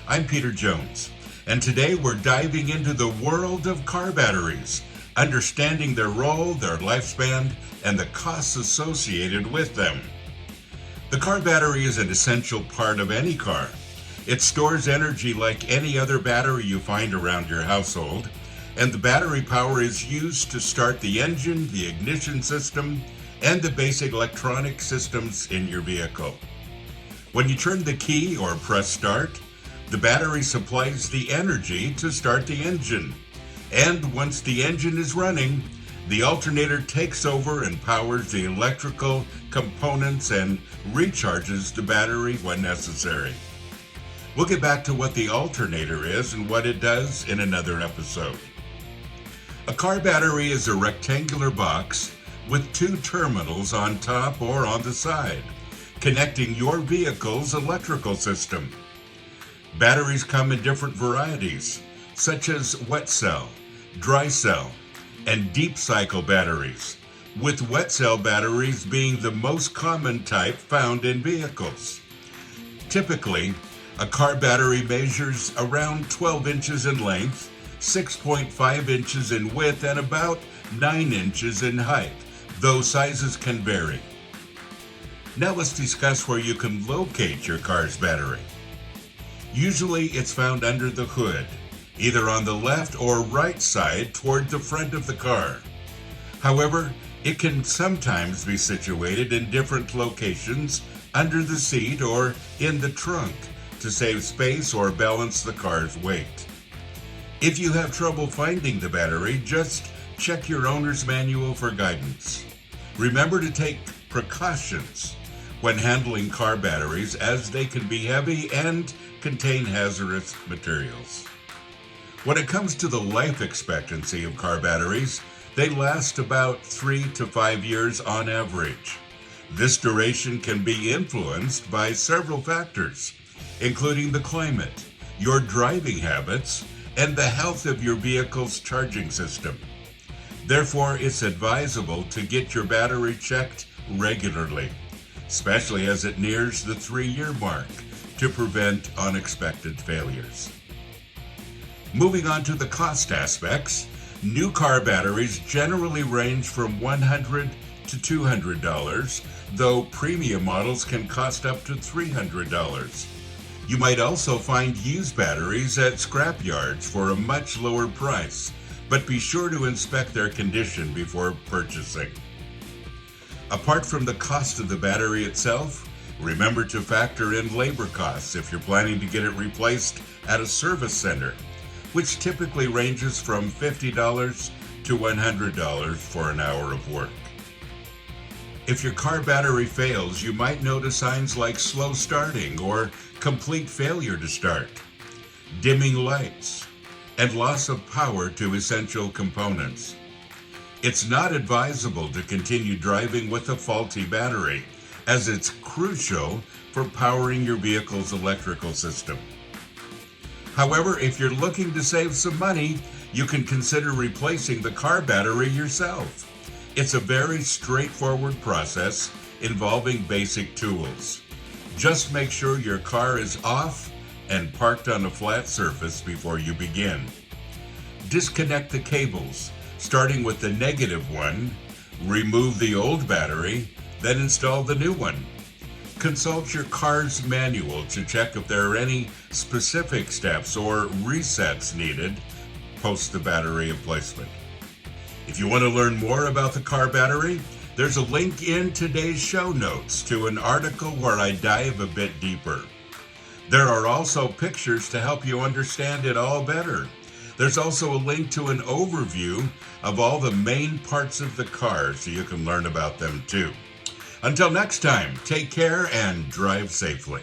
I'm Peter Jones, and today we're diving into the world of car batteries, understanding their role, their lifespan, and the costs associated with them. The car battery is an essential part of any car. It stores energy like any other battery you find around your household, and the battery power is used to start the engine, the ignition system, and the basic electronic systems in your vehicle. When you turn the key or press start, the battery supplies the energy to start the engine. And once the engine is running, the alternator takes over and powers the electrical components and recharges the battery when necessary. We'll get back to what the alternator is and what it does in another episode. A car battery is a rectangular box with two terminals on top or on the side, connecting your vehicle's electrical system. Batteries come in different varieties, such as wet cell, dry cell, and deep cycle batteries, with wet cell batteries being the most common type found in vehicles. Typically, a car battery measures around 12 inches in length, 6.5 inches in width, and about 9 inches in height, though sizes can vary. Now let's discuss where you can locate your car's battery. Usually it's found under the hood, either on the left or right side toward the front of the car. However, it can sometimes be situated in different locations under the seat or in the trunk to save space or balance the car's weight. If you have trouble finding the battery, just check your owner's manual for guidance. Remember to take precautions when handling car batteries, as they can be heavy and contain hazardous materials. When it comes to the life expectancy of car batteries, they last about 3 to 5 years on average. This duration can be influenced by several factors, including the climate, your driving habits, and the health of your vehicle's charging system. Therefore, it's advisable to get your battery checked regularly, especially as it nears the 3-year mark, to prevent unexpected failures. Moving on to the cost aspects, new car batteries generally range from $100 to $200, though premium models can cost up to $300. You might also find used batteries at scrap yards for a much lower price, but be sure to inspect their condition before purchasing. Apart from the cost of the battery itself, remember to factor in labor costs if you're planning to get it replaced at a service center, which typically ranges from $50 to $100 for an hour of work. If your car battery fails, you might notice signs like slow starting or complete failure to start, dimming lights, and loss of power to essential components. It's not advisable to continue driving with a faulty battery, as it's crucial for powering your vehicle's electrical system. However, if you're looking to save some money, you can consider replacing the car battery yourself. It's a very straightforward process involving basic tools. Just make sure your car is off and parked on a flat surface before you begin. Disconnect the cables, starting with the negative one, remove the old battery, then install the new one. Consult your car's manual to check if there are any specific steps or resets needed post the battery replacement. If you want to learn more about the car battery, there's a link in today's show notes to an article where I dive a bit deeper. There are also pictures to help you understand it all better. There's also a link to an overview of all the main parts of the car so you can learn about them too. Until next time, take care and drive safely.